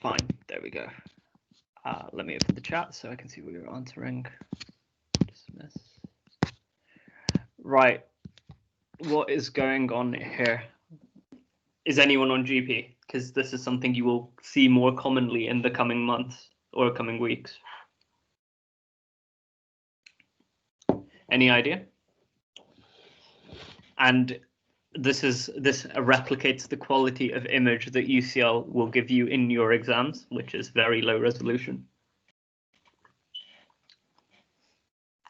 Fine, there we go. Let me open the chat so I can see what you're answering. Dismiss. Right, what is going on here? Is anyone on GP? Because this is something you will see more commonly in the coming months or coming weeks. Any idea? And this replicates the quality of image that UCL will give you in your exams, which is very low resolution.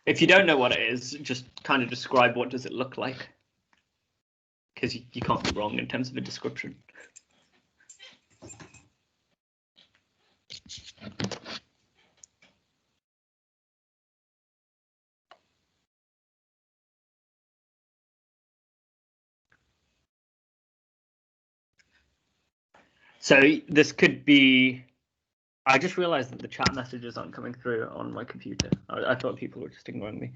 If you don't know what it is, just kind of describe what does it look like, because you can't be wrong in terms of a description. So this could be, I just realized that the chat messages aren't coming through on my computer. I thought people were just ignoring me.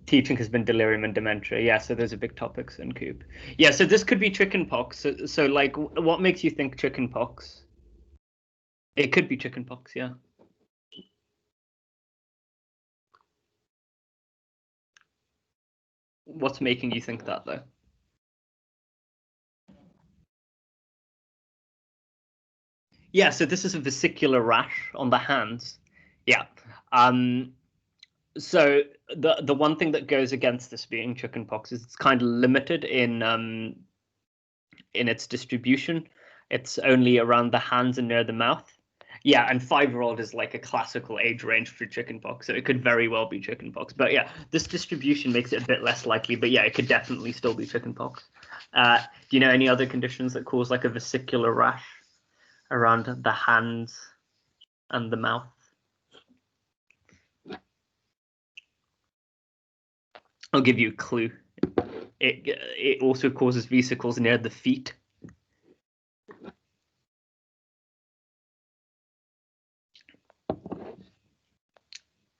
Teaching has been delirium and dementia. Yeah, so those are big topics in COOP. Yeah, so this could be chickenpox. So like, what makes you think chickenpox? It could be chickenpox, yeah. What's making you think that, though? Yeah, so this is a vesicular rash on the hands. Yeah. So the one thing that goes against this being chickenpox is it's kind of limited in its distribution. It's only around the hands and near the mouth. Yeah, and 5-year-old is like a classical age range for chickenpox, so it could very well be chickenpox. But yeah, this distribution makes it a bit less likely. But yeah, it could definitely still be chickenpox. Do you know any other conditions that cause like a vesicular rash around the hands and the mouth? I'll give you a clue. It also causes vesicles near the feet.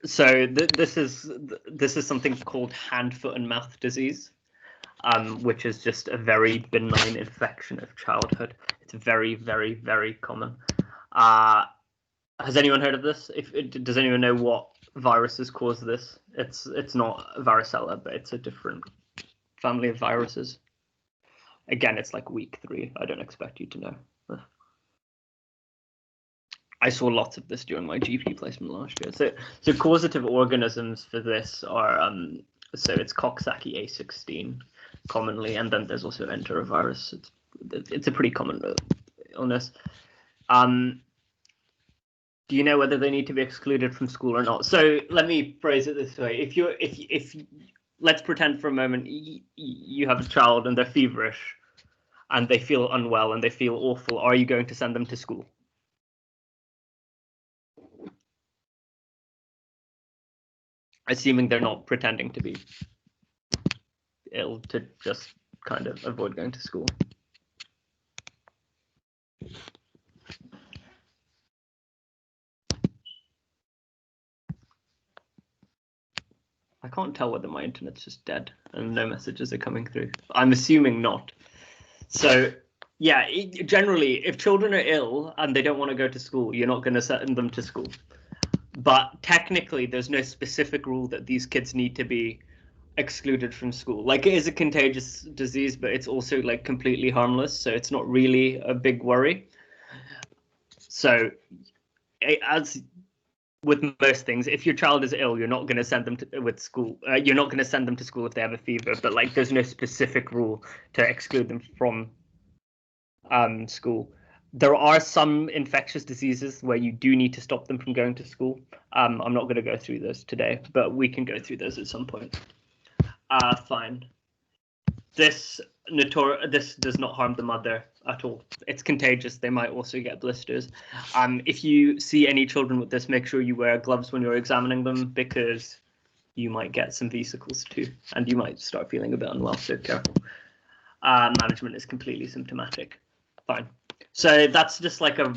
So this is something called hand, foot, and mouth disease, which is just a very benign infection of childhood. It's very, very, very common. Has anyone heard of this? Does anyone know what viruses cause this? It's not varicella, but it's a different family of viruses. Again, it's like week 3. I don't expect you to know. I saw lots of this during my GP placement last year. So causative organisms for this are so it's Coxsackie A16 commonly, and then there's also enterovirus. It's a pretty common illness. Do you know whether they need to be excluded from school or not? So let me phrase it this way: if let's pretend for a moment you have a child and they're feverish, and they feel unwell and they feel awful, are you going to send them to school? Assuming they're not pretending to be ill to just kind of avoid going to school. I can't tell whether my internet's just dead and no messages are coming through. I'm assuming not. So yeah, generally, if children are ill and they don't want to go to school, you're not going to send them to school. But technically, there's no specific rule that these kids need to be excluded from school. Like, it is a contagious disease, but it's also like completely harmless, so it's not really a big worry. So as with most things, if your child is ill, you're not going to send them to school. You're not going to send them to school if they have a fever, but like there's no specific rule to exclude them from school. There are some infectious diseases where you do need to stop them from going to school. I'm not going to go through those today, but we can go through those at some point. Fine. This does not harm the mother at all. It's contagious. They might also get blisters. If you see any children with this, make sure you wear gloves when you're examining them, because you might get some vesicles too, and you might start feeling a bit unwell, so careful. Management is completely symptomatic. Fine. So that's just like a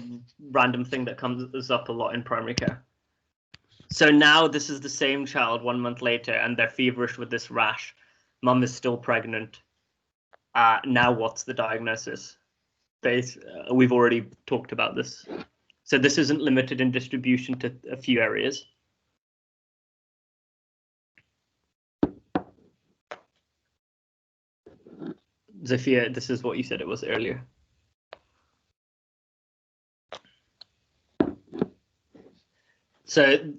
random thing that comes up a lot in primary care. So now this is the same child 1 month later, and they're feverish with this rash. Mum is still pregnant. Now what's the diagnosis? we've already talked about this. So this isn't limited in distribution to a few areas. Zafia, this is what you said it was earlier. So,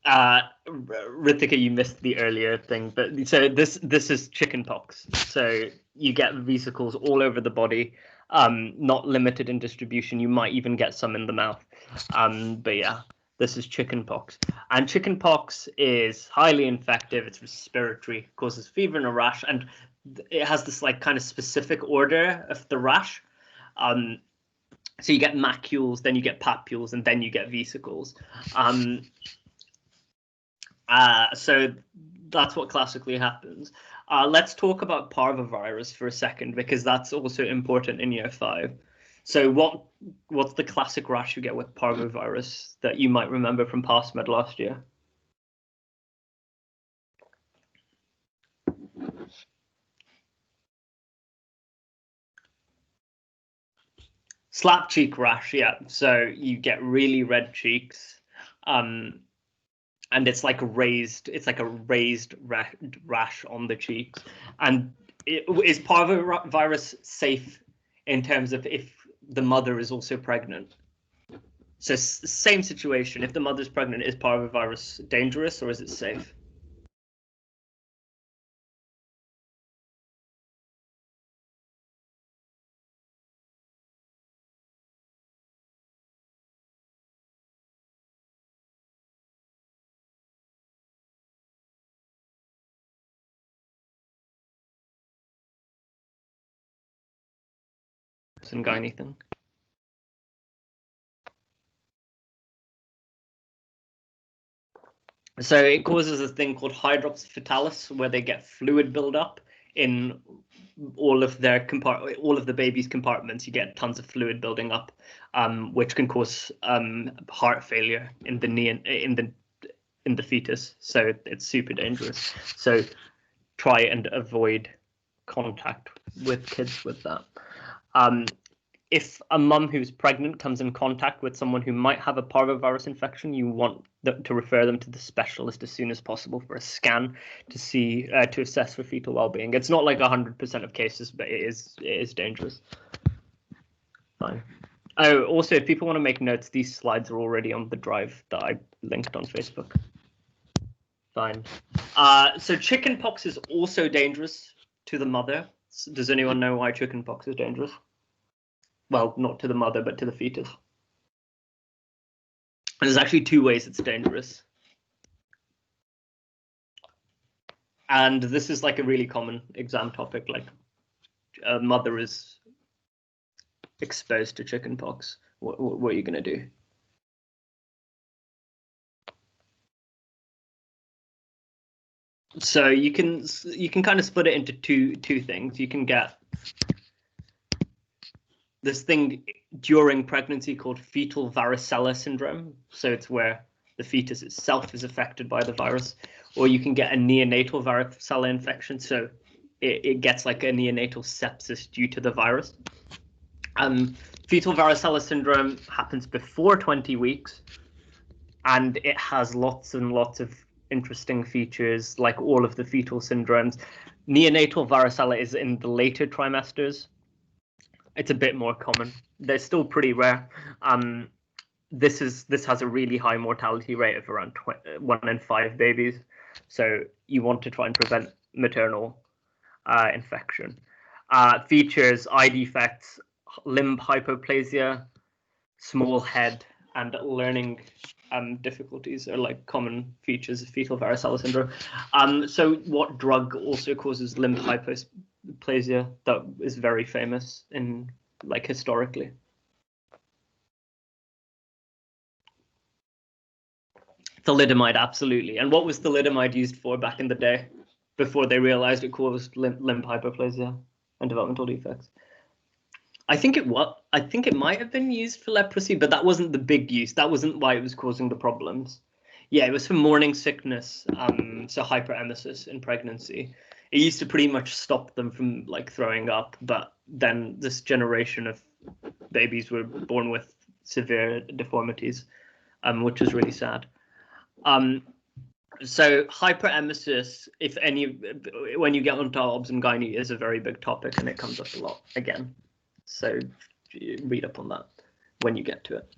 Ritika, you missed the earlier thing, but so this is chickenpox. So you get vesicles all over the body, not limited in distribution. You might even get some in the mouth. But yeah, this is chickenpox, and chickenpox is highly infective. It's respiratory, causes fever and a rash, and it has this like kind of specific order of the rash. So you get macules, then you get papules, and then you get vesicles. So that's what classically happens. Let's talk about parvovirus for a second, because that's also important in year 5. So what's the classic rash you get with parvovirus that you might remember from past med last year? Slap cheek rash, yeah. So you get really red cheeks, and it's like a raised rash on the cheeks. And is parvovirus safe in terms of if the mother is also pregnant? So same situation. If the mother's pregnant, is parvovirus dangerous or is it safe? And gynae thing. So it causes a thing called hydrops fetalis, where they get fluid buildup in all of the baby's compartments. You get tons of fluid building up, which can cause heart failure in the fetus. So it's super dangerous. So try and avoid contact with kids with that. If a mum who's pregnant comes in contact with someone who might have a parvovirus infection, you want to refer them to the specialist as soon as possible for a scan to see to assess for fetal well-being. It's not like 100% of cases, but it is dangerous. Fine. Oh, also, if people want to make notes, these slides are already on the drive that I linked on Facebook. Fine. So chickenpox is also dangerous to the mother. Does anyone know why chickenpox is dangerous? Well, not to the mother, but to the fetus. And there's actually 2 ways it's dangerous. And this is like a really common exam topic, like a mother is exposed to chickenpox. What are you going to do? So you can kind of split it into two things. You can get this thing during pregnancy called fetal varicella syndrome. So it's where the fetus itself is affected by the virus. Or you can get a neonatal varicella infection. So it gets like a neonatal sepsis due to the virus. Fetal varicella syndrome happens before 20 weeks. And it has lots and lots of interesting features, like all of the fetal syndromes. Neonatal varicella is in the later trimesters. It's a bit more common. They're still pretty rare. This has a really high mortality rate of around 1 in 5 babies. So you want to try and prevent maternal infection. Features: eye defects, limb hypoplasia, small head, and learning difficulties are like common features of fetal varicella syndrome. So what drug also causes limb hypoplasia that is very famous in like historically? Thalidomide, absolutely. And what was thalidomide used for back in the day before they realized it caused limb hypoplasia and developmental defects? I think it might have been used for leprosy, but that wasn't the big use. That wasn't why it was causing the problems. Yeah, it was for morning sickness, so hyperemesis in pregnancy. It used to pretty much stop them from like throwing up, but then this generation of babies were born with severe deformities, which is really sad. So hyperemesis, if any, when you get onto obs and gynae, is a very big topic, and it comes up a lot again. So read up on that when you get to it.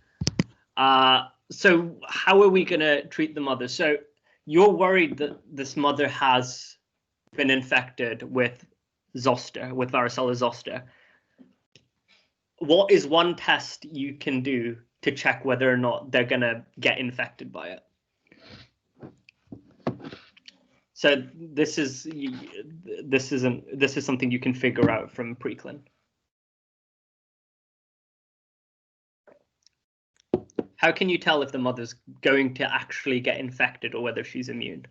So how are we going to treat the mother? So you're worried that this mother has been infected with zoster, with varicella zoster. What is one test you can do to check whether or not they're going to get infected by it? So this is something you can figure out from preclin. How can you tell if the mother's going to actually get infected or whether she's immune?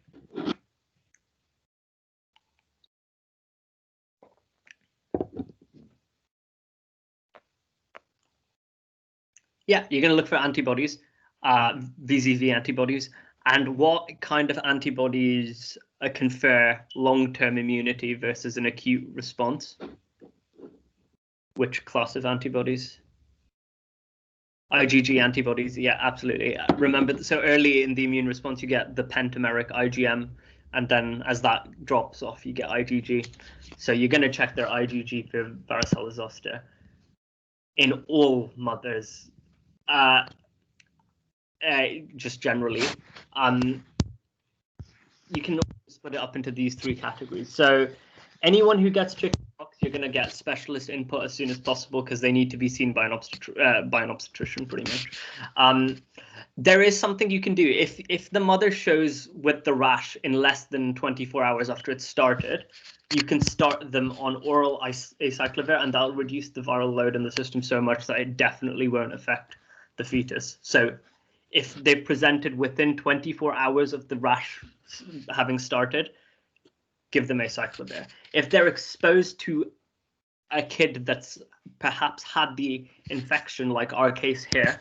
Yeah, you're going to look for antibodies, VZV antibodies, and what kind of antibodies confer long-term immunity versus an acute response. Which class of antibodies? IgG antibodies, yeah, absolutely. Remember, so early in the immune response, you get the pentameric IgM, and then as that drops off, you get IgG. So you're going to check their IgG for varicella zoster in all mothers, just generally. You can split it up into these three categories. So anyone who gets chickenpox, you're going to get specialist input as soon as possible because they need to be seen by an obstetrician, pretty much. There is something you can do. If the mother shows with the rash in less than 24 hours after it's started, you can start them on oral acyclovir, and that'll reduce the viral load in the system so much that it definitely won't affect the fetus. So if they presented within 24 hours of the rash having started, give them acyclovir. If they're exposed to a kid that's perhaps had the infection, like our case here,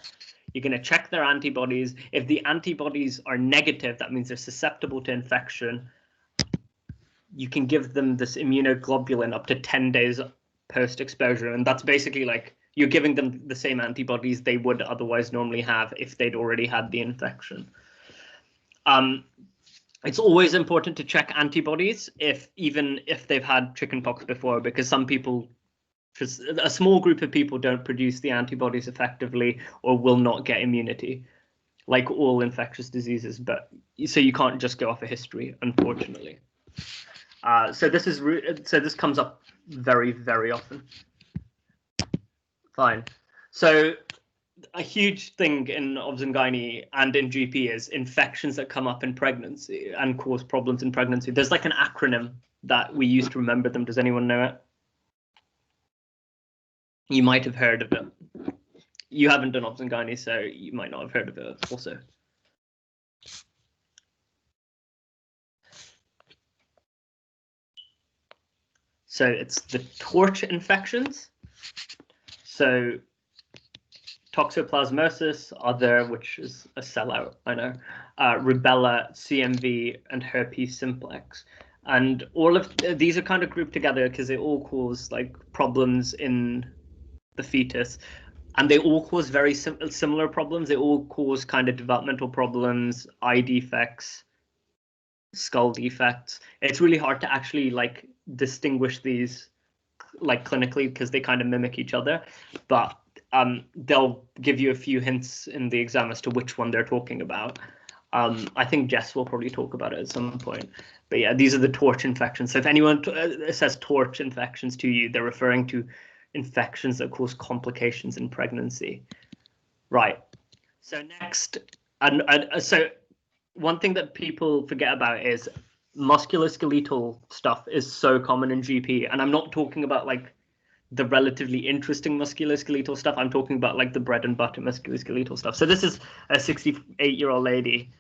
you're going to check their antibodies. If the antibodies are negative, that means they're susceptible to infection. You can give them this immunoglobulin up to 10 days post-exposure, and that's basically like you're giving them the same antibodies they would otherwise normally have if they'd already had the infection. It's always important to check antibodies even if they've had chickenpox before, because some people, just a small group of people, don't produce the antibodies effectively or will not get immunity, like all infectious diseases. But so you can't just go off a history, unfortunately. So this comes up very, very often. Fine. So a huge thing in obs and gynae and in GP is infections that come up in pregnancy and cause problems in pregnancy. There's like an acronym that we use to remember them. Does anyone know it? You might have heard of it. You haven't done obs and gynae, so you might not have heard of it also. So it's the torch infections. So toxoplasmosis, other, which is a sellout, I know, rubella, CMV, and herpes simplex. And all of these are kind of grouped together because they all cause like problems in the fetus, and they all cause very similar problems. They all cause kind of developmental problems, eye defects, skull defects. It's really hard to actually like distinguish these like clinically because they kind of mimic each other, but they'll give you a few hints in the exam as to which one they're talking about. I think Jess will probably talk about it at some point. But yeah, these are the torch infections. So if anyone says torch infections to you, they're referring to infections that cause complications in pregnancy. Right. So next, so one thing that people forget about is musculoskeletal stuff is so common in GP. And I'm not talking about like the relatively interesting musculoskeletal stuff. I'm talking about like the bread and butter musculoskeletal stuff. So this is a 68-year-old lady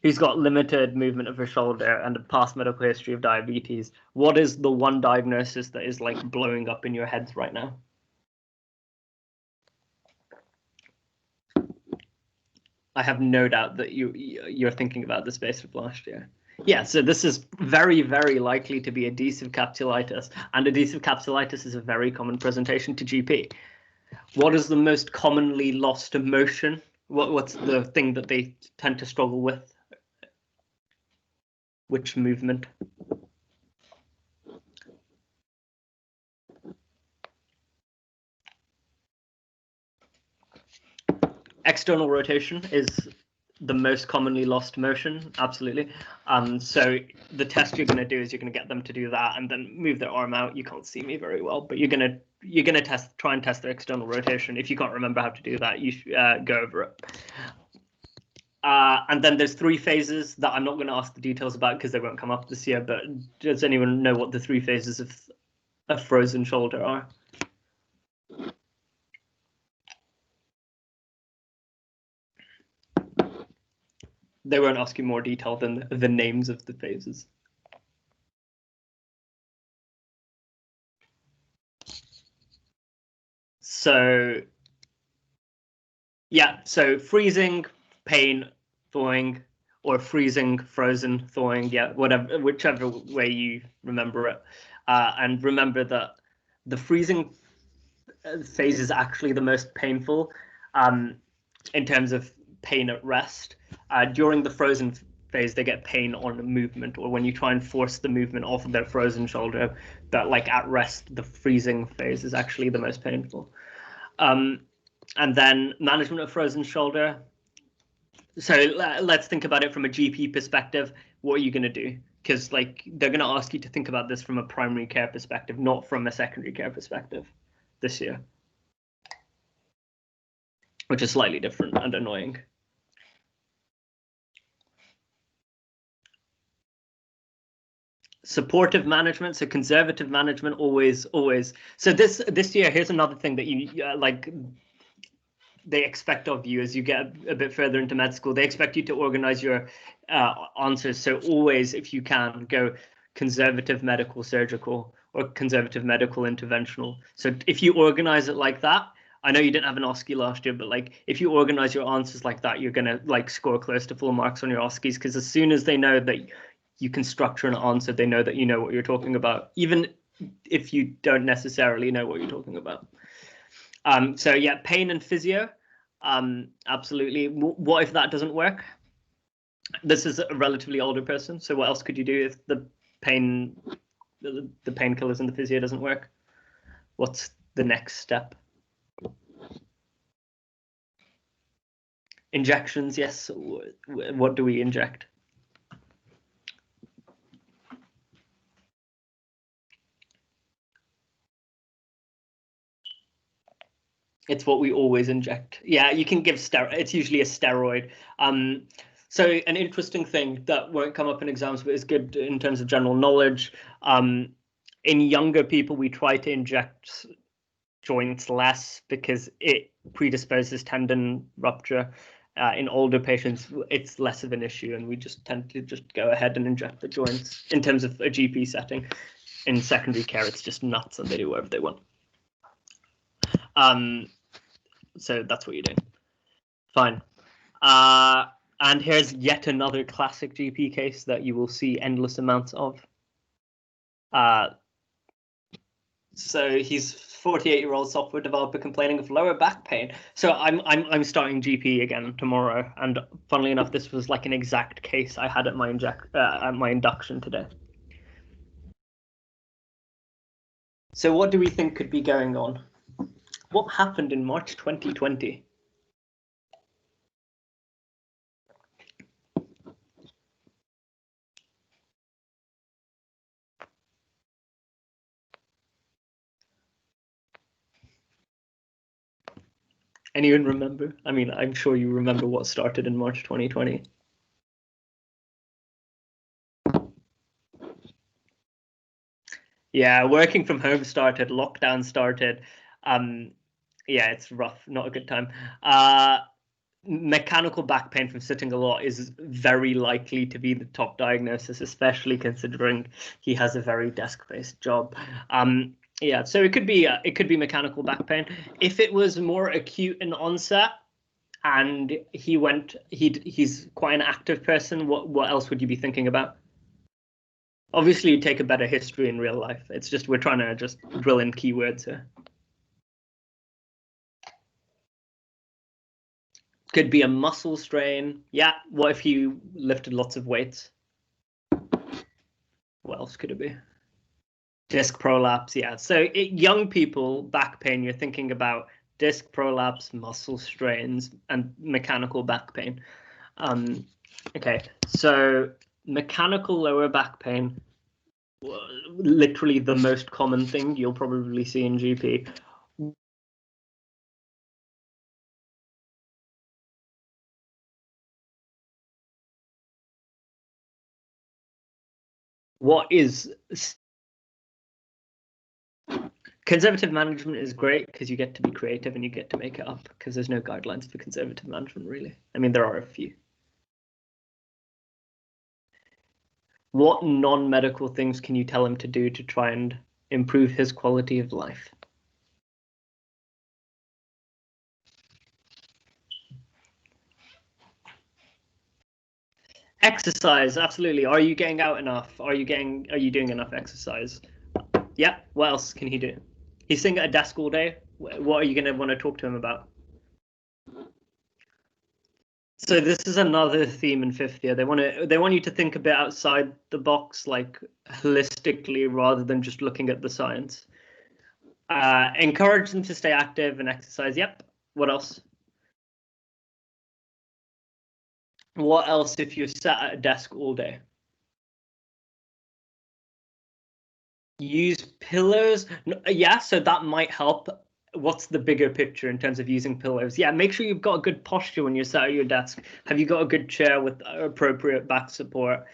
who's got limited movement of her shoulder and a past medical history of diabetes. What is the one diagnosis that is like blowing up in your heads right now? I have no doubt that you're thinking about this based of last year. Yeah, so this is very, very likely to be adhesive capsulitis, and adhesive capsulitis is a very common presentation to GP. What is the most commonly lost emotion? What's the thing that they tend to struggle with? Which movement? External rotation is the most commonly lost motion, absolutely. So the test you're going to do is you're going to get them to do that and then move their arm out. You can't see me very well, but you're going to try and test their external rotation. If you can't remember how to do that, you should go over it. And then there's 3 phases that I'm not going to ask the details about because they won't come up this year. But does anyone know what the 3 phases of a frozen shoulder are? They won't ask you more detail than the names of the phases. So, yeah, so freezing, pain, thawing, or freezing, frozen, thawing, yeah, whatever, whichever way you remember it. And remember that the freezing phase is actually the most painful in terms of pain at rest. During the frozen phase, they get pain on movement, or when you try and force the movement off of their frozen shoulder, that like at rest, the freezing phase is actually the most painful. And then management of frozen shoulder. So let's think about it from a GP perspective. What are you going to do? Because like they're going to ask you to think about this from a primary care perspective, not from a secondary care perspective this year, which is slightly different and annoying. Supportive management, so conservative management, always. So this year, here's another thing that you like they expect of you as you get a bit further into med school. They expect you to organize your answers. So always, if you can, go conservative medical surgical or conservative medical interventional. So if you organize it like that, I know you didn't have an OSCE last year, but like if you organize your answers like that, you're gonna like score close to full marks on your OSCEs, because as soon as they know that you can structure an answer, they know that you know what you're talking about, even if you don't necessarily know what you're talking about. So yeah, pain and physio, absolutely. What if that doesn't work? This is a relatively older person, so what else could you do if the painkillers and the physio doesn't work? What's the next step? Injections, yes. What do we inject? It's what we always inject. Yeah, you can give steroid. It's usually a steroid. So an interesting thing that won't come up in exams, but is good in terms of general knowledge. In younger people, we try to inject joints less because it predisposes tendon rupture. In older patients, it's less of an issue, and we just tend to just go ahead and inject the joints in terms of a GP setting. In secondary care, it's just nuts, and they do whatever they want. So that's what you're doing. Fine. And here's yet another classic GP case that you will see endless amounts of. So he's 48-year-old software developer complaining of lower back pain. So I'm starting GP again tomorrow, and funnily enough, this was like an exact case I had at my induction today. So what do we think could be going on? What happened in March 2020? Anyone remember? I mean, I'm sure you remember what started in March 2020. Yeah, working from home started, lockdown started. Yeah, it's rough, not a good time. Mechanical back pain from sitting a lot is very likely to be the top diagnosis, especially considering he has a very desk-based job. Yeah, so it could be mechanical back pain. If it was more acute in onset and he's quite an active person, what else would you be thinking about? Obviously, you take a better history in real life. It's just we're trying to just drill in keywords here. Could be a muscle strain. Yeah. What if you lifted lots of weights? What else could it be? Disc prolapse. Yeah. So young people, back pain, you're thinking about disc prolapse, muscle strains, and mechanical back pain. Okay. So mechanical lower back pain, literally the most common thing you'll probably see in GP. What is conservative management is great because you get to be creative and you get to make it up because there's no guidelines for conservative management, really. I mean, there are a few. What non-medical things can you tell him to do to try and improve his quality of life? Exercise, absolutely. Are you getting out enough? Are you doing enough exercise? Yeah. What else can he do? He's sitting at a desk all day. What are you going to want to talk to him about? So this is another theme in fifth year. They want you to think a bit outside the box, like holistically, rather than just looking at the science. Encourage them to stay active and exercise. Yep. What else? What else if you're sat at a desk all day? Use pillows. Yeah, so that might help. What's the bigger picture in terms of using pillows? Yeah, make sure you've got a good posture when you're sat at your desk. Have you got a good chair with appropriate back support?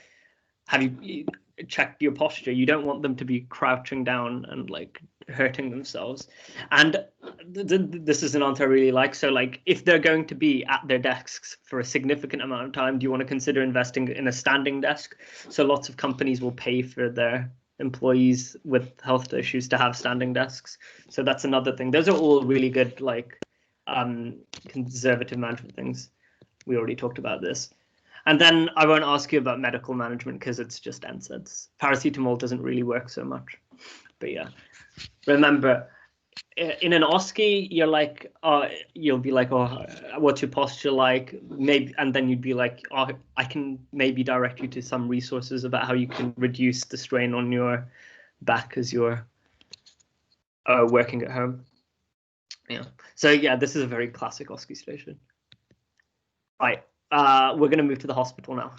Have you checked your posture? You don't want them to be crouching down and like hurting themselves. And this is an answer I really like. So like if they're going to be at their desks for a significant amount of time, do you want to consider investing in a standing desk? So lots of companies will pay for their employees with health issues to have standing desks. So that's another thing. Those are all really good like conservative management things. We already talked about this. And then I won't ask you about medical management because it's just NSAIDs. Paracetamol doesn't really work so much. But yeah, remember, in an OSCE, you're like, you'll be like, oh, what's your posture like? Maybe, and then you'd be like, oh, I can maybe direct you to some resources about how you can reduce the strain on your back as you're working at home. Yeah. So yeah, this is a very classic OSCE station. Right. We're going to move to the hospital now.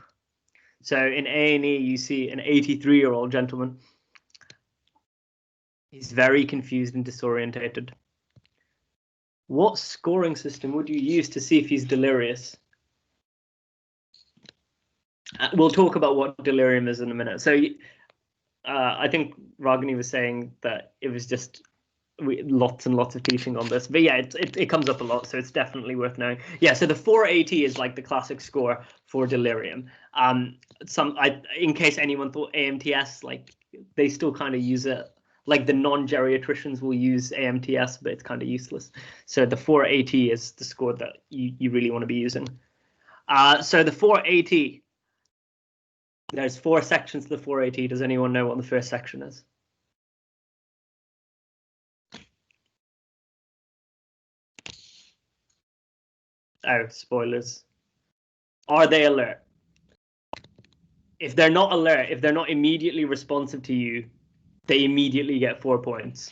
So in A&E, you see an 83-year-old gentleman. He's very confused and disorientated. What scoring system would you use to see if he's delirious? We'll talk about what delirium is in a minute. So I think Ragini was saying that it was just lots and lots of teaching on this, but yeah, it comes up a lot, so it's definitely worth knowing. Yeah, so the 480 is like the classic score for delirium. In case anyone thought AMTS, like they still kind of use it. Like the non-geriatricians will use AMTS, but it's kind of useless. So the 480 is the score that you really want to be using. So the 480, there's 4 sections to the 480. Does anyone know what the first section is? Oh, spoilers. Are they alert? If they're not alert, if they're not immediately responsive to you, they immediately get 4 points.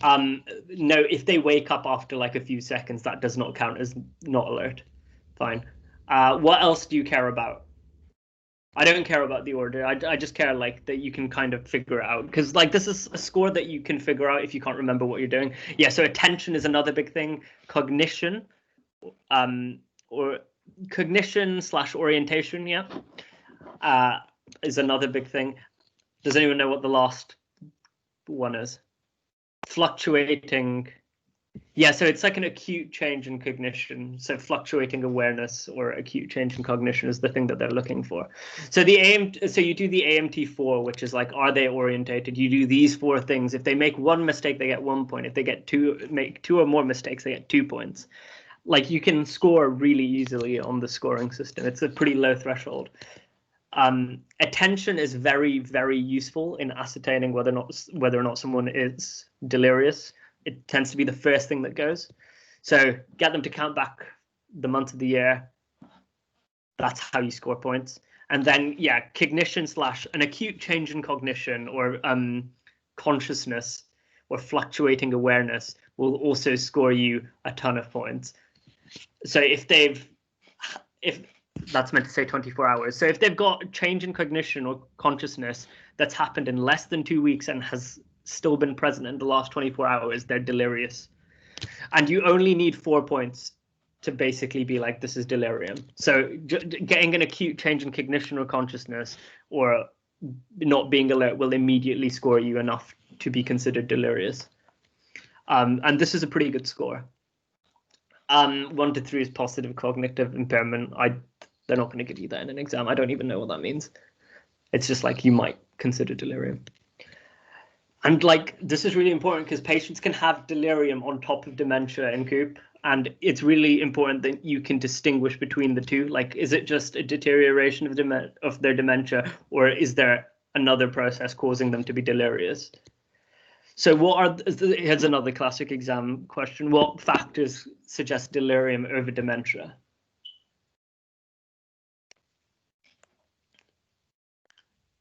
No, if they wake up after like a few seconds, that does not count as not alert. Fine. What else do you care about? I don't care about the order. I just care like that you can kind of figure it out, because like this is a score that you can figure out if you can't remember what you're doing. Yeah, so attention is another big thing. Cognition, or cognition / orientation, yeah, is another big thing. Does anyone know what the last one is? Fluctuating. Yeah, so it's like an acute change in cognition. So fluctuating awareness or acute change in cognition is the thing that they're looking for. So so you do the AMT4, which is like, are they orientated? You do these 4 things. If they make 1 mistake, they get 1 point. If they make 2 or more mistakes, they get 2 points. Like you can score really easily on the scoring system. It's a pretty low threshold. Attention is very, very useful in ascertaining whether or not someone is delirious. It tends to be the first thing that goes. So get them to count back the month of the year. That's how you score points. And then, yeah, cognition / an acute change in cognition or consciousness or fluctuating awareness will also score you a ton of points. So if that's meant to say 24 hours. So if they've got a change in cognition or consciousness that's happened in less than 2 weeks and has still been present in the last 24 hours, they're delirious. And you only need 4 points to basically be like, this is delirium. So getting an acute change in cognition or consciousness or not being alert will immediately score you enough to be considered delirious. And this is a pretty good score. 1 to 3 is positive cognitive impairment. They're not going to give you that in an exam. I don't even know what that means. It's just like you might consider delirium. And like, this is really important because patients can have delirium on top of dementia in COOP. And it's really important that you can distinguish between the two. Like, is it just a deterioration of their dementia, or is there another process causing them to be delirious? So here's another classic exam question. What factors suggest delirium over dementia?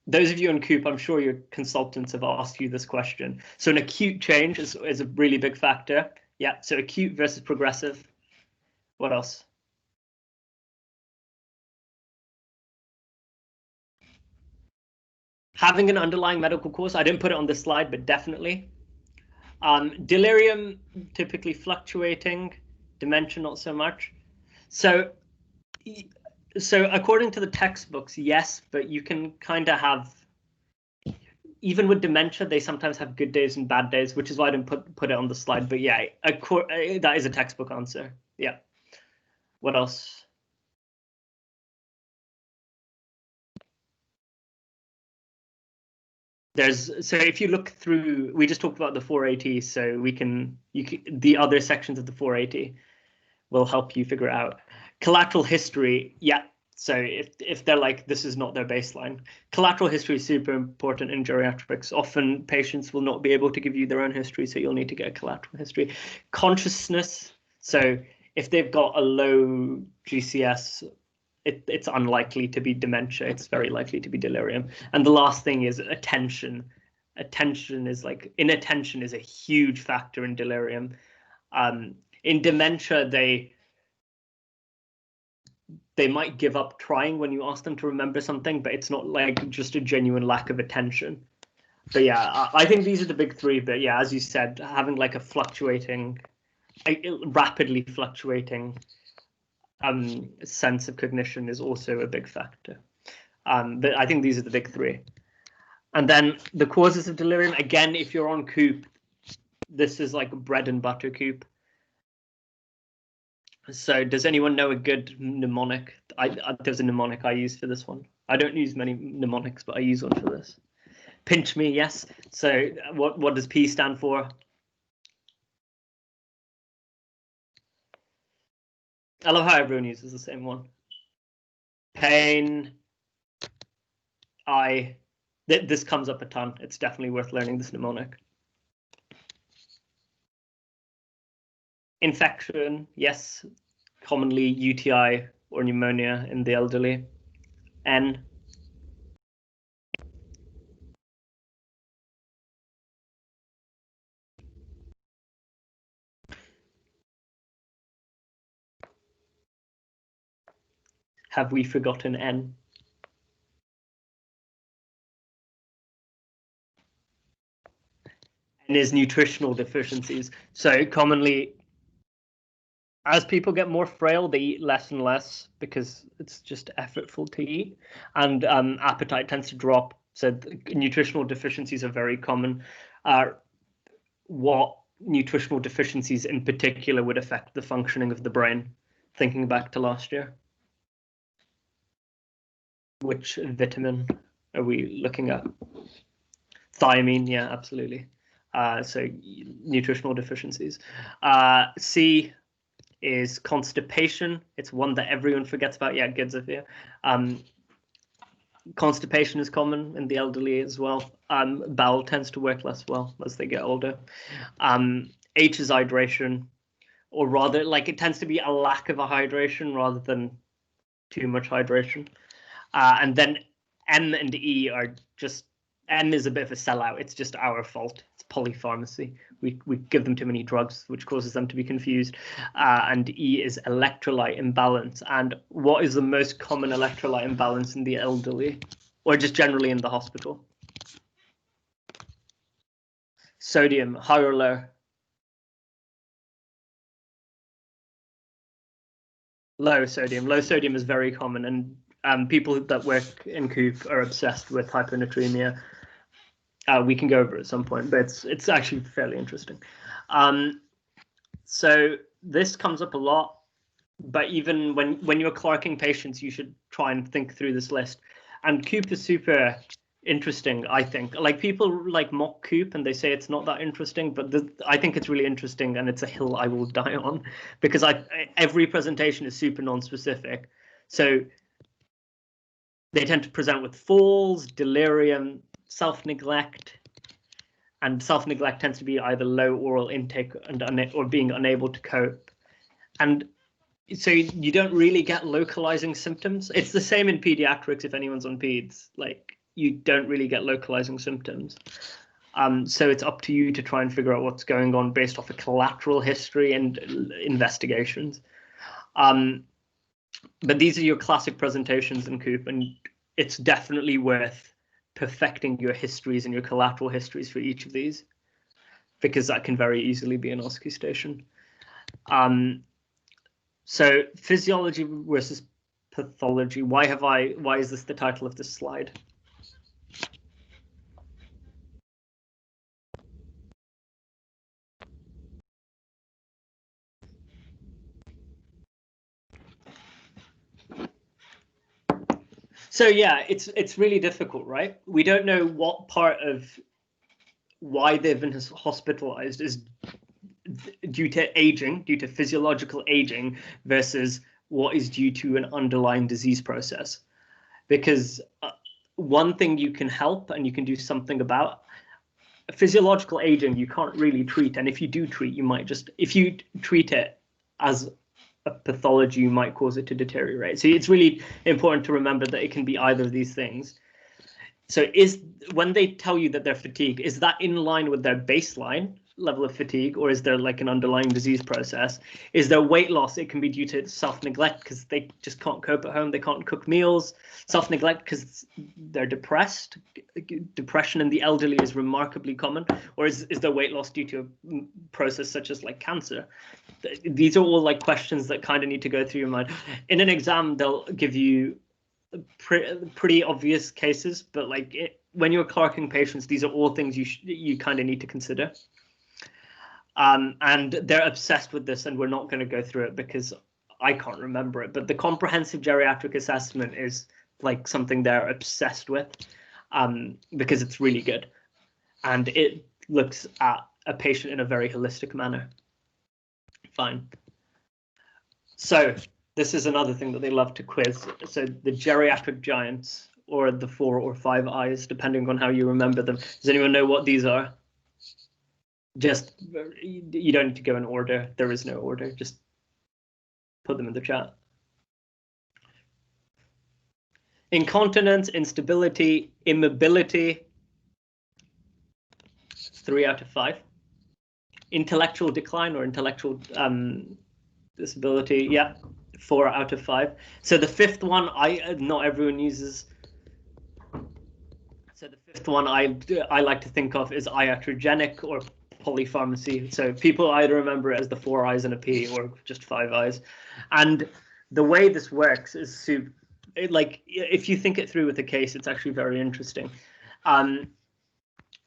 Those of you in COOP, I'm sure your consultants have asked you this question. So an acute change is a really big factor. Yeah, so acute versus progressive. What else? Having an underlying medical cause. I didn't put it on this slide, but definitely. Delirium, typically fluctuating. Dementia, not so much. So according to the textbooks, yes, but you can kind of have, even with dementia, they sometimes have good days and bad days, which is why I didn't put it on the slide. But yeah, that is a textbook answer. Yeah. What else? So if you look through, we just talked about the 480, so the other sections of the 480 will help you figure it out. Collateral history, yeah. So if they're like, this is not their baseline. Collateral history is super important in geriatrics. Often patients will not be able to give you their own history, so you'll need to get a collateral history. Consciousness, so if they've got a low GCS, it's unlikely to be dementia. It's very likely to be delirium. And the last thing is attention. Inattention is a huge factor in delirium. In dementia, they might give up trying when you ask them to remember something, but it's not like just a genuine lack of attention. But yeah, I think these are the big three. But yeah, as you said, having like a rapidly fluctuating sense of cognition is also a big factor. But I think these are the big three. And then the causes of delirium, again, if you're on COOP, this is like bread and butter COOP. So does anyone know a good mnemonic? There's a mnemonic I use for this one. I don't use many mnemonics, but I use one for this. Pinch me, yes. So what does P stand for? I love how everyone uses the same one. Pain. This comes up a ton. It's definitely worth learning this mnemonic. Infection, yes, commonly UTI or pneumonia in the elderly. N. Have we forgotten N? N is nutritional deficiencies. So commonly, as people get more frail, they eat less and less because it's just effortful to eat, and appetite tends to drop. So nutritional deficiencies are very common. What nutritional deficiencies in particular would affect the functioning of the brain? Thinking back to last year. Which vitamin are we looking at? Thiamine, yeah, absolutely. So nutritional deficiencies. C is constipation. It's one that everyone forgets about. Yeah, good of you. Constipation is common in the elderly as well. Bowel tends to work less well as they get older. H is hydration. or rather, like it tends to be a lack of a hydration rather than too much hydration. And then M and E are just, M is a bit of a sellout. It's just our fault. It's polypharmacy. We give them too many drugs, which causes them to be confused. And E is electrolyte imbalance. And what is the most common electrolyte imbalance in the elderly, or just generally in the hospital? Sodium, high or low? Low sodium. Low sodium is very common, and people that work in COOP are obsessed with hyponatremia. We can go over it at some point, but it's actually fairly interesting. So this comes up a lot, but even when you're clerking patients, you should try and think through this list. And COOP is super interesting, I think. Like people like mock COOP and they say it's not that interesting, but I think it's really interesting, and it's a hill I will die on, because every presentation is super non-specific. So they tend to present with falls, delirium, self-neglect, and self-neglect tends to be either low oral intake or being unable to cope. And so you don't really get localizing symptoms. It's the same in pediatrics. If anyone's on peds, like you don't really get localizing symptoms. So it's up to you to try and figure out what's going on based off a collateral history and investigations. But these are your classic presentations in COOP, and it's definitely worth perfecting your histories and your collateral histories for each of these, because that can very easily be an OSCE station. So physiology versus pathology. Why is this the title of this slide? So yeah, it's really difficult, right? We don't know what part of why they've been hospitalized is due to aging, due to physiological aging, versus what is due to an underlying disease process. Because one thing you can help and you can do something about, physiological aging you can't really treat, and if you do treat, you might just, if you treat it as a pathology, you might cause it to deteriorate. So it's really important to remember that it can be either of these things. So when they tell you that they're fatigued, is that in line with their baseline level of fatigue, or is there like an underlying disease process? Is there weight loss? It can be due to self-neglect because they just can't cope at home, they can't cook meals. Self-neglect because they're depressed. Depression in the elderly is remarkably common. Or is there weight loss due to a process such as like cancer? These are all like questions that kind of need to go through your mind. In an exam, they'll give you pretty obvious cases, but like when you're clerking patients, these are all things you kind of need to consider. And they're obsessed with this, and we're not going to go through it because I can't remember it. But the comprehensive geriatric assessment is like something they're obsessed with, because it's really good, and it looks at a patient in a very holistic manner. Fine. So this is another thing that they love to quiz. So the geriatric giants, or the 4 or 5 eyes, depending on how you remember them. Does anyone know what these are? Just, you don't need to go in order. There is no order. Just put them in the chat. Incontinence, instability, immobility, 3 out of 5. Intellectual decline or intellectual disability, yeah, 4 out of 5. So the 5th one, not everyone uses. So the 5th one I like to think of is iatrogenic or polypharmacy. So people either remember it as the 4 eyes and a P, or just 5 eyes. And the way this works is like, if you think it through with the case, it's actually very interesting.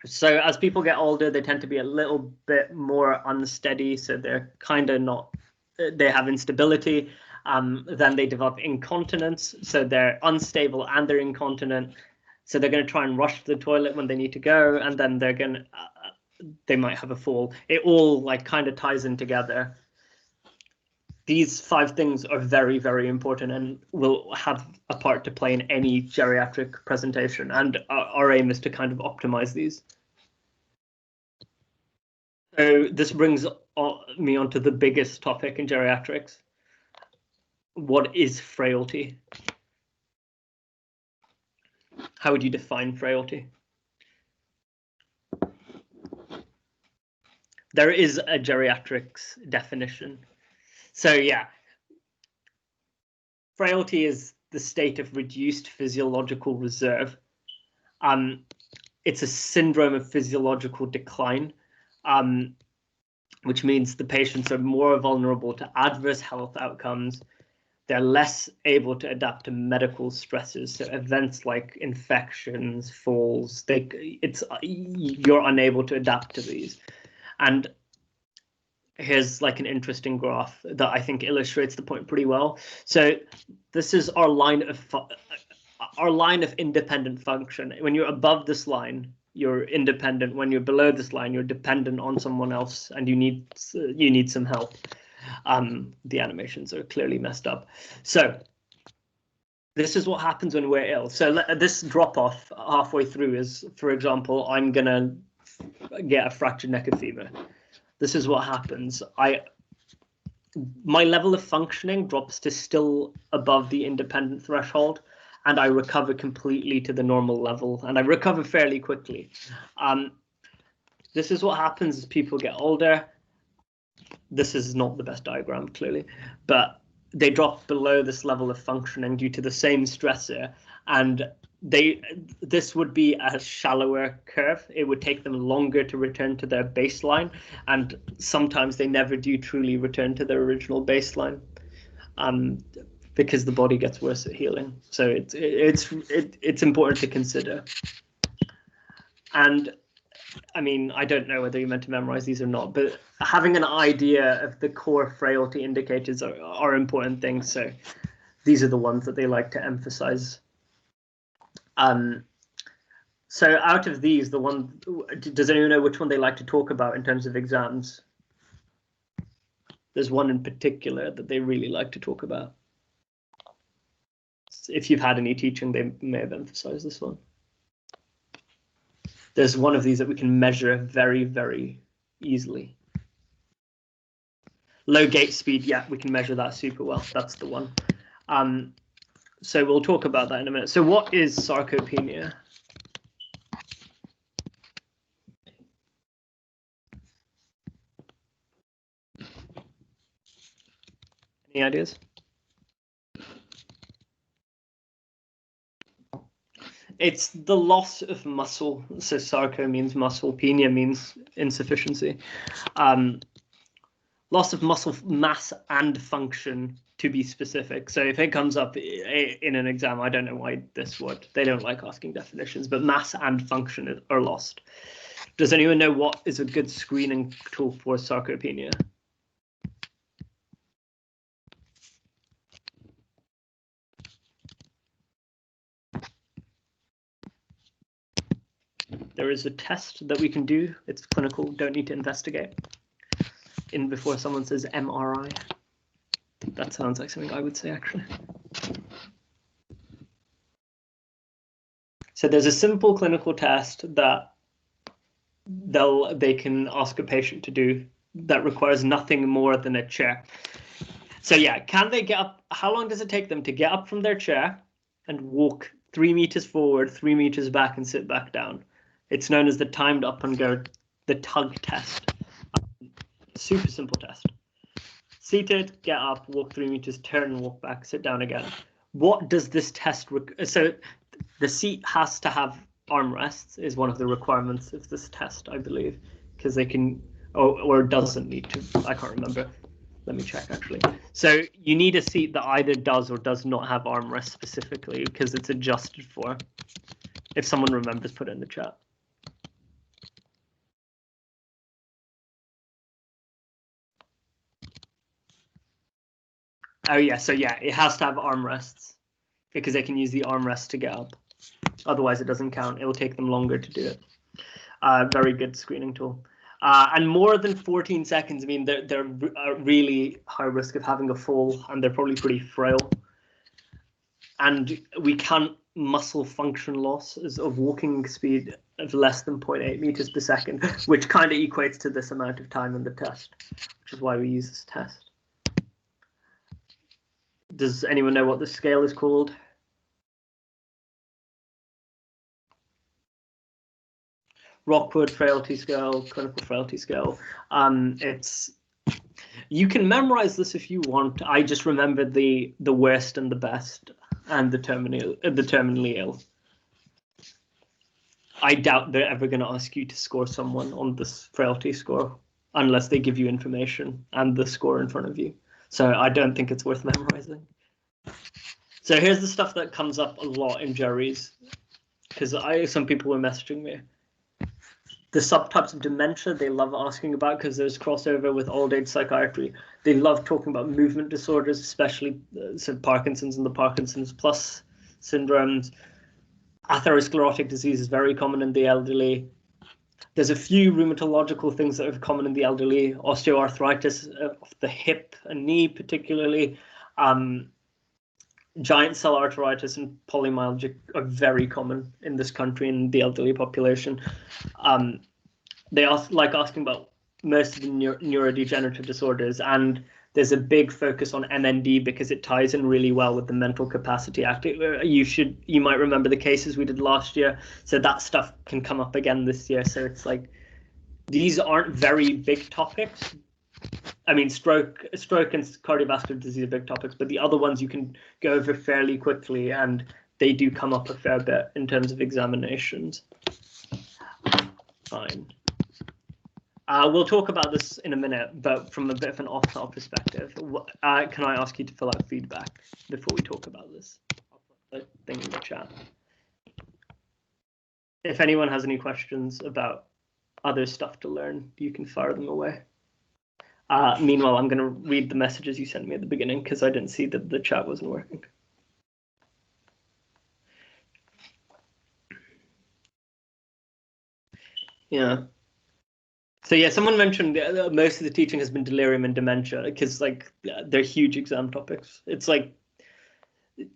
So as people get older, they tend to be a little bit more unsteady. So they're kind of not, they have instability. Then they develop incontinence. So they're unstable and they're incontinent. So they're going to try and rush to the toilet when they need to go. And then they're going to, they might have a fall. It all like kind of ties in together. These 5 things are very, very important and will have a part to play in any geriatric presentation. And our aim is to kind of optimize these. So this brings me onto the biggest topic in geriatrics. What is frailty? How would you define frailty? There is a geriatrics definition. So yeah, frailty is the state of reduced physiological reserve. It's a syndrome of physiological decline, which means the patients are more vulnerable to adverse health outcomes. They're less able to adapt to medical stresses, so events like infections, falls. You're unable to adapt to these. And here's like an interesting graph that I think illustrates the point pretty well. So this is our line of independent function. When you're above this line, you're independent. When you're below this line, you're dependent on someone else, and you need some help. The animations are clearly messed up. So this is what happens when we're ill. So this drop off halfway through is, for example, I'm gonna get a fractured neck of femur. This is what happens. My level of functioning drops to still above the independent threshold, and I recover completely to the normal level, and I recover fairly quickly. This is what happens as people get older. This is not the best diagram, clearly, but they drop below this level of functioning due to the same stressor, and this would be a shallower curve. It would take them longer to return to their baseline, and sometimes they never do truly return to their original baseline, because the body gets worse at healing. So it's important to consider. And I mean, I don't know whether you're meant to memorize these or not, but having an idea of the core frailty indicators are important things. So these are the ones that they like to emphasize. So out of these, does anyone know which one they like to talk about in terms of exams? There's one in particular that they really like to talk about. If you've had any teaching, they may have emphasized this one. There's one of these that we can measure very, very easily. Low gait speed, yeah, we can measure that super well. That's the one. So we'll talk about that in a minute. So what is sarcopenia? Any ideas? It's the loss of muscle. So sarco means muscle, penia means insufficiency. Loss of muscle mass and function, to be specific. So if it comes up in an exam, I don't know why this would. They don't like asking definitions, but mass and function are lost. Does anyone know what is a good screening tool for sarcopenia? There is a test that we can do. It's clinical, don't need to investigate. In before someone says MRI. That sounds like something I would say, actually. So there's a simple clinical test that they can ask a patient to do that requires nothing more than a chair. So yeah, can they get up? How long does it take them to get up from their chair and walk 3 meters forward, 3 meters back, and sit back down? It's known as the timed up and go, the TUG test. Super simple test. Seated, get up, walk 3 meters, turn and walk back, sit down again. What does this test so the seat has to have armrests is one of the requirements of this test, I believe, because they can, or doesn't need to. I can't remember. Let me check, actually. So you need a seat that either does or does not have armrests specifically, because it's adjusted for. If someone remembers, put it in the chat. Oh yeah, so yeah, it has to have armrests because they can use the armrest to get up. Otherwise, it doesn't count. It will take them longer to do it. Very good screening tool. And more than 14 seconds, I mean, they're really high risk of having a fall, and they're probably pretty frail. And we count muscle function loss of walking speed of less than 0.8 meters per second, which kind of equates to this amount of time in the test, which is why we use this test. Does anyone know what the scale is called? Rockwood frailty scale, clinical frailty scale. You can memorize this if you want. I just remember the worst and the best and the terminally ill. I doubt they're ever going to ask you to score someone on this frailty score unless they give you information and the score in front of you. So I don't think it's worth memorizing. So here's the stuff that comes up a lot in Jerry's, because some people were messaging me. The subtypes of dementia they love asking about because there's crossover with old age psychiatry. They love talking about movement disorders, especially Parkinson's and the Parkinson's plus syndromes. Atherosclerotic disease is very common in the elderly. There's a few rheumatological things that are common in the elderly. Osteoarthritis of the hip and knee particularly. Giant cell arteritis and polymyalgia are very common in this country in the elderly population. They like asking about most of the neurodegenerative disorders, and there's a big focus on MND because it ties in really well with the Mental Capacity Act. You might remember the cases we did last year, so that stuff can come up again this year. So it's like these aren't very big topics. I mean, stroke and cardiovascular disease are big topics, but the other ones you can go over fairly quickly, and they do come up a fair bit in terms of examinations. Fine. We'll talk about this in a minute, but from a bit of an off-top perspective, can I ask you to fill out feedback before we talk about this? I'll put the thing in the chat. If anyone has any questions about other stuff to learn, you can fire them away. Meanwhile, I'm going to read the messages you sent me at the beginning because I didn't see that the chat wasn't working. Yeah. So yeah, someone mentioned most of the teaching has been delirium and dementia because like they're huge exam topics. It's like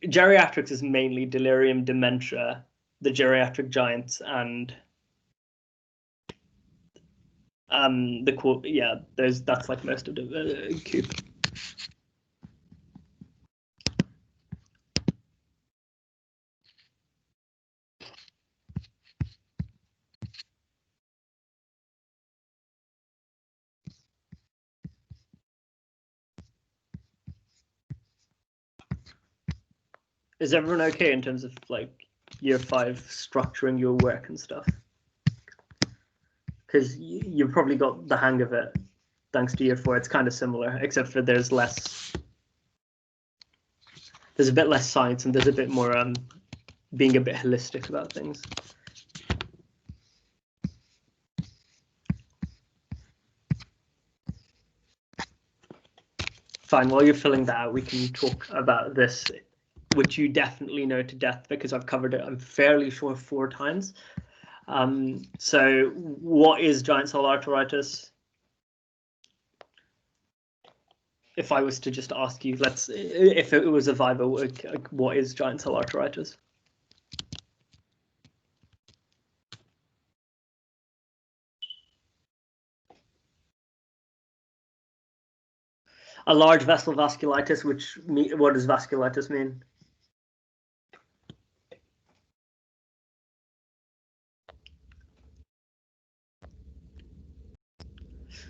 geriatrics is mainly delirium, dementia, the geriatric giants, and that's like most of the COOP. Is everyone okay in terms of like year 5 structuring your work and stuff? Because you've probably got the hang of it thanks to year 4. It's kind of similar, except for there's a bit less science and there's a bit more being a bit holistic about things. Fine, while you're filling that out, we can talk about this, which you definitely know to death because I've covered it, I'm fairly sure, 4 times. So what is giant cell arteritis? If I was to just ask you, if it was a Viva, what is giant cell arteritis? A large vessel vasculitis, what does vasculitis mean?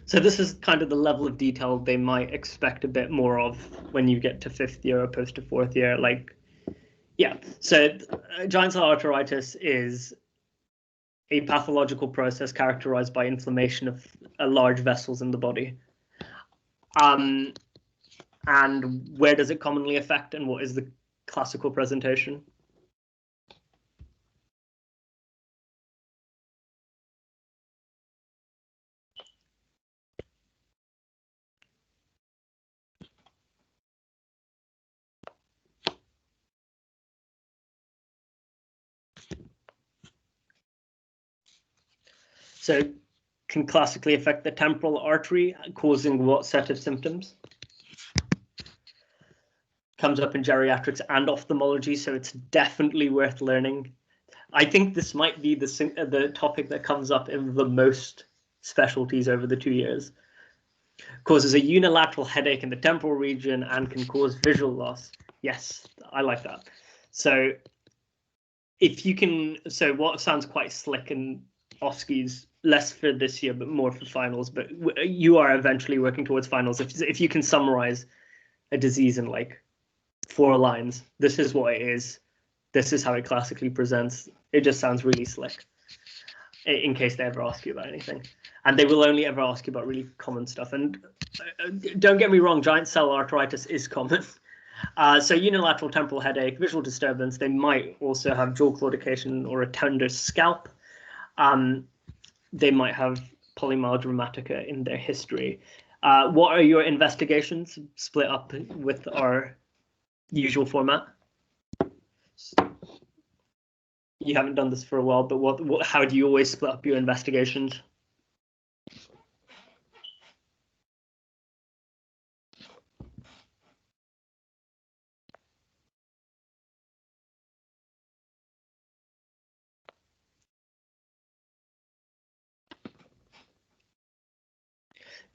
So this is kind of the level of detail they might expect a bit more of when you get to 5th year opposed to 4th year. Like, yeah, so giant cell arteritis is a pathological process characterized by inflammation of large vessels in the body. And where does it commonly affect, and what is the classical presentation? So can classically affect the temporal artery, causing what set of symptoms? Comes up in geriatrics and ophthalmology, so it's definitely worth learning. I think this might be the topic that comes up in the most specialties over the 2 years. Causes a unilateral headache in the temporal region and can cause visual loss. Yes, I like that. So if you can, so what sounds quite slick in OSCEs, less for this year, but more for finals, but you are eventually working towards finals. If you can summarize a disease in like 4 lines, this is what it is. This is how it classically presents. It just sounds really slick in case they ever ask you about anything. And they will only ever ask you about really common stuff. And don't get me wrong, giant cell arteritis is common. So unilateral temporal headache, visual disturbance. They might also have jaw claudication or a tender scalp. They might have polymyalgia rheumatica in their history. What are your investigations split up with our usual format? You haven't done this for a while, but how do you always split up your investigations?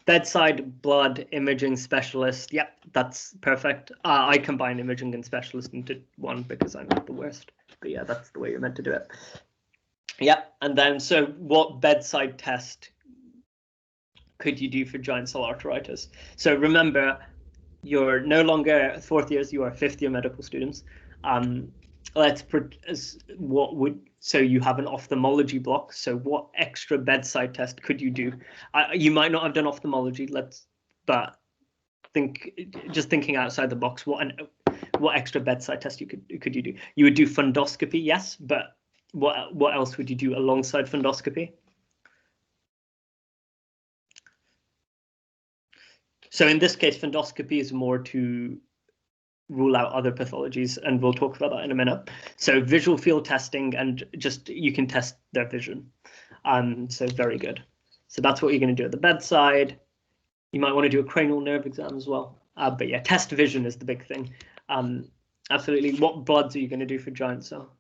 Bedside blood imaging specialist. Yep, that's perfect. I combine imaging and specialist into one because I'm the worst. But yeah, that's the way you're meant to do it. Yep, and then so what bedside test could you do for giant cell arteritis? So remember, you're no longer 4th years, you are 5th year medical students. So you have an ophthalmology block. So what extra bedside test could you do? You might not have done ophthalmology, but thinking outside the box, what extra bedside test could you do? You would do fundoscopy, yes, but what else would you do alongside fundoscopy? So in this case, fundoscopy is more to rule out other pathologies, and we'll talk about that in a minute. So visual field testing, and just you can test their vision. So very good. So that's what you're going to do at the bedside. You might want to do a cranial nerve exam as well. But yeah, test vision is the big thing. Absolutely. What bloods are you going to do for giant cell?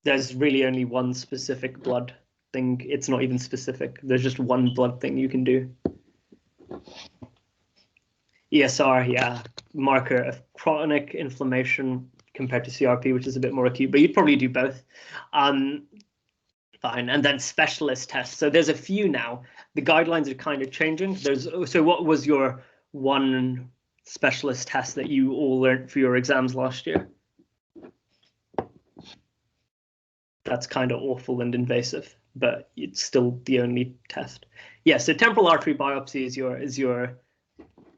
There's really only one specific blood thing. It's not even specific. There's just one blood thing you can do. ESR, yeah, marker of chronic inflammation compared to CRP, which is a bit more acute, but you'd probably do both. Fine. And then specialist tests. So there's a few now. The guidelines are kind of changing. So what was your one specialist test that you all learned for your exams last year? That's kind of awful and invasive, but it's still the only test. Yeah, so temporal artery biopsy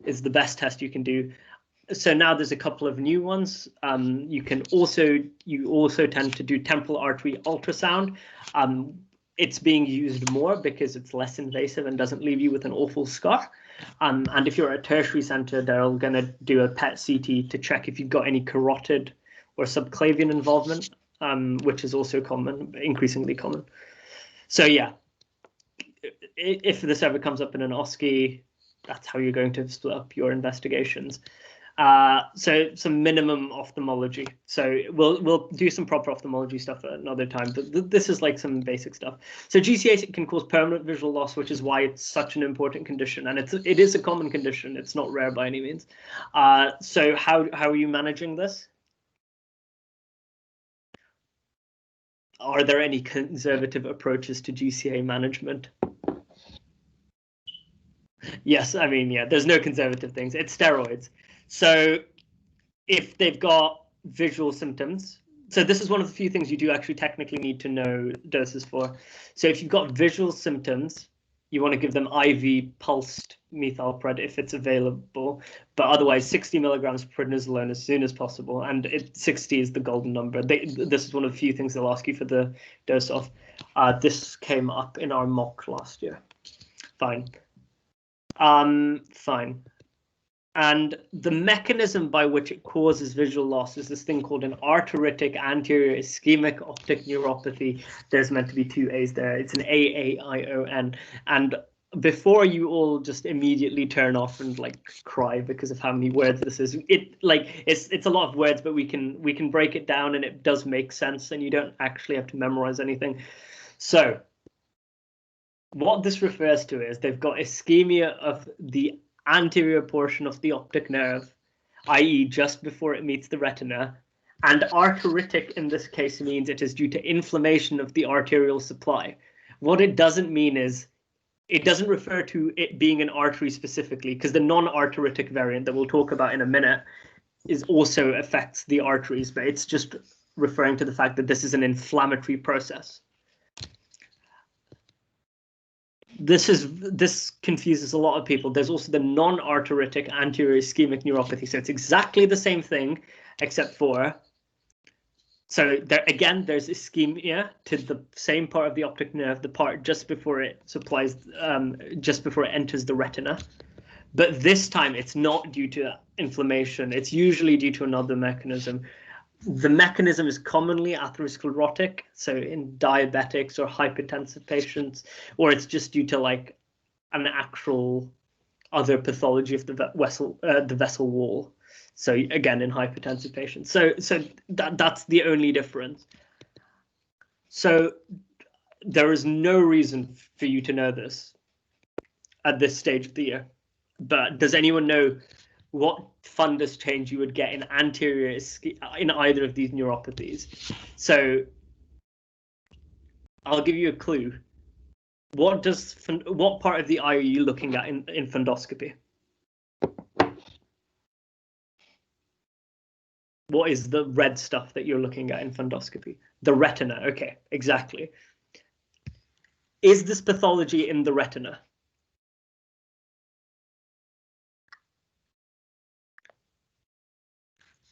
is the best test you can do. So now there's a couple of new ones. You also tend to do temporal artery ultrasound. It's being used more because it's less invasive and doesn't leave you with an awful scar. And if you're at a tertiary center, they're going to do a PET CT to check if you've got any carotid or subclavian involvement, which is also common, increasingly common. So yeah, if this ever comes up in an OSCE, that's how you're going to split up your investigations. So some minimum ophthalmology. So we'll do some proper ophthalmology stuff at another time, but this is like some basic stuff. So GCA can cause permanent visual loss, which is why it's such an important condition, and it is a common condition. It's not rare by any means. So how are you managing this? Are there any conservative approaches to GCA management? Yes, I mean, yeah, there's no conservative things. It's steroids. So if they've got visual symptoms, so this is one of the few things you do actually technically need to know doses for. So if you've got visual symptoms, you want to give them IV pulsed methylpred if it's available, but otherwise 60 milligrams prednisolone as soon as possible. And 60 is the golden number. This is one of the few things they'll ask you for the dose of. This came up in our mock last year. Fine. Fine. And the mechanism by which it causes visual loss is this thing called an arteritic anterior ischemic optic neuropathy. There's meant to be 2 A's there. It's an AAION. And before you all just immediately turn off and like cry because of how many words this is, it's a lot of words, but we can break it down and it does make sense, and you don't actually have to memorize anything. So what this refers to is they've got ischemia of the anterior portion of the optic nerve, i.e. just before it meets the retina, and arteritic in this case means it is due to inflammation of the arterial supply. What it doesn't mean is, it doesn't refer to it being an artery specifically, because the non-arteritic variant that we'll talk about in a minute is also affects the arteries, but it's just referring to the fact that this is an inflammatory process. This confuses a lot of people. There's also the non-arteritic anterior ischemic neuropathy. So it's exactly the same thing, except for, so there again, there's ischemia to the same part of the optic nerve, the part just before it supplies, just before it enters the retina. But this time it's not due to inflammation. It's usually due to another mechanism. The mechanism is commonly atherosclerotic, so in diabetics or hypertensive patients, or it's just due to like an actual other pathology of the vessel wall. So again, in hypertensive patients. So that's the only difference. So there is no reason for you to know this at this stage of the year. But does anyone know what fundus change you would get in anterior in either of these neuropathies? So I'll give you a clue. What part of the eye are you looking at in fundoscopy? What is the red stuff that you're looking at in fundoscopy? The retina. Okay, exactly. Is this pathology in the retina?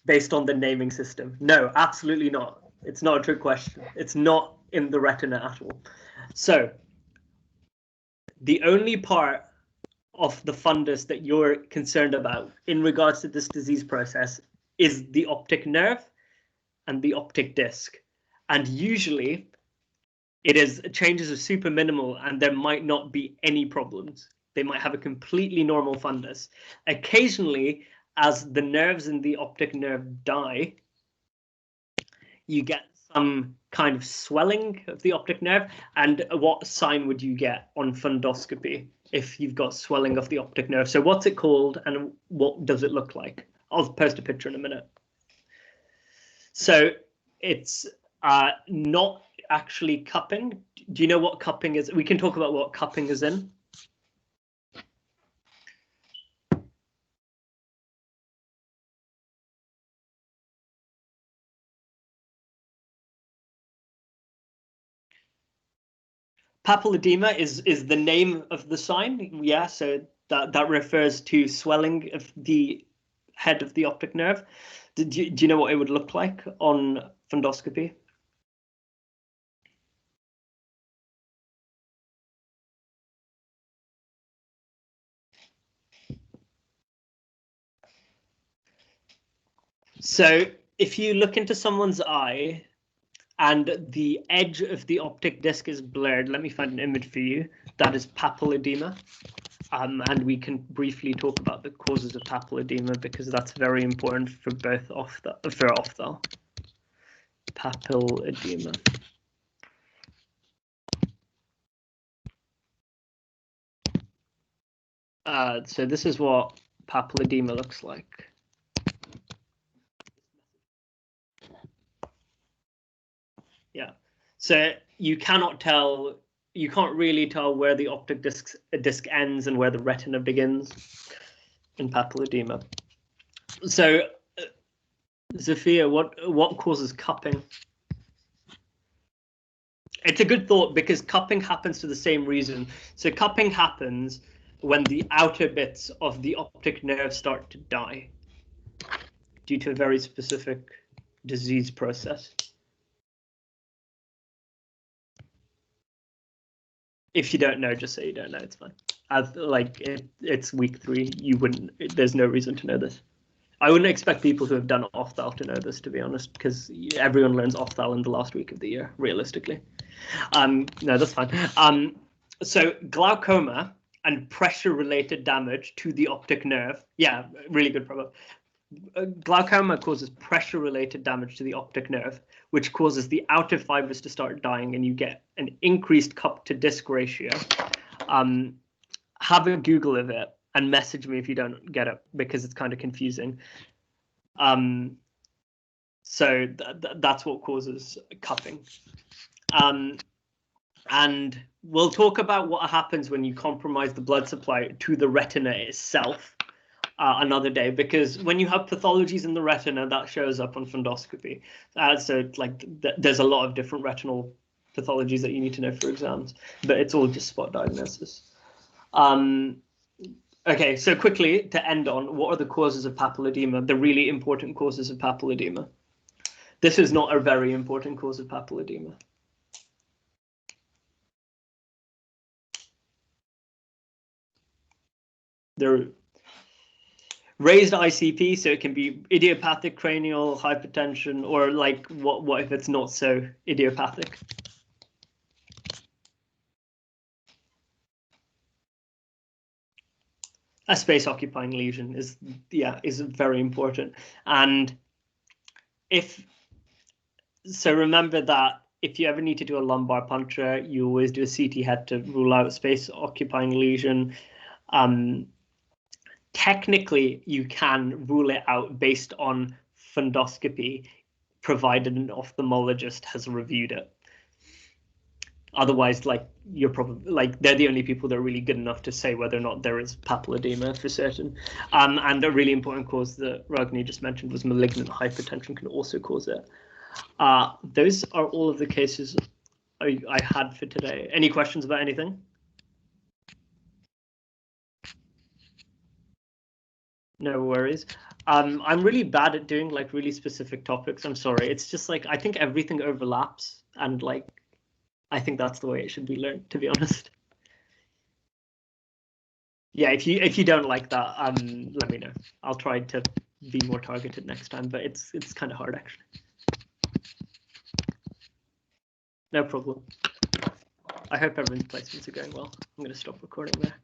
Based on the naming system? No, absolutely not. It's not a trick question. It's not in the retina at all. So the only part of the fundus that you're concerned about in regards to this disease process is the optic nerve and the optic disc. And usually changes are super minimal and there might not be any problems. They might have a completely normal fundus. Occasionally, as the nerves in the optic nerve die, you get some kind of swelling of the optic nerve. And what sign would you get on fundoscopy if you've got swelling of the optic nerve? So what's it called and what does it look like? I'll post a picture in a minute. So it's not actually cupping. Do you know what cupping is? We can talk about what cupping is in. Papilledema is the name of the sign. Yeah, so that refers to swelling of the head of the optic nerve. Do you know what it would look like on fundoscopy? So if you look into someone's eye and the edge of the optic disc is blurred, let me find an image for you. That is papilledema. And we can briefly talk about the causes of papilledema because that's very important for both ophthalmology. Papilledema. So this is what papilledema looks like. Yeah. So you cannot tell. You can't really tell where the optic disc ends and where the retina begins in papilledema. So, Zafia, what causes cupping? It's a good thought because cupping happens for the same reason. So cupping happens when the outer bits of the optic nerve start to die due to a very specific disease process. If you don't know, just say you don't know. It's fine. It's week 3. You wouldn't. There's no reason to know this. I wouldn't expect people who have done ophthal to know this, to be honest, because everyone learns ophthal in the last week of the year, realistically. No, that's fine. So glaucoma and pressure-related damage to the optic nerve. Yeah, really good problem. Glaucoma causes pressure-related damage to the optic nerve, which causes the outer fibers to start dying, and you get an increased cup-to-disc ratio. Have a Google of it and message me if you don't get it, because it's kind of confusing. So that's what causes cupping. And we'll talk about what happens when you compromise the blood supply to the retina itself another day, because when you have pathologies in the retina, that shows up on fundoscopy. So like there's a lot of different retinal pathologies that you need to know for exams, but it's all just spot diagnosis. Okay, so quickly to end on, what are the causes of papilledema, the really important causes of papilledema? This is not a very important cause of papilledema. They're raised ICP, so it can be idiopathic cranial hypertension, or like what if it's not so idiopathic? A space occupying lesion is very important. And remember that if you ever need to do a lumbar puncture, you always do a CT head to rule out space occupying lesion. Technically, you can rule it out based on fundoscopy, provided an ophthalmologist has reviewed it. Otherwise, like, you're probably like, they're the only people that are really good enough to say whether or not there is papilledema for certain. And a really important cause that Ragni just mentioned was malignant hypertension can also cause it. Those are all of the cases I had for today. Any questions about anything? No worries. I'm really bad at doing like really specific topics. I'm sorry. It's just like I think everything overlaps, and like I think that's the way it should be learned, to be honest. Yeah, if you don't like that, let me know. I'll try to be more targeted next time, but it's kind of hard actually. No problem. I hope everyone's placements are going well. I'm going to stop recording there.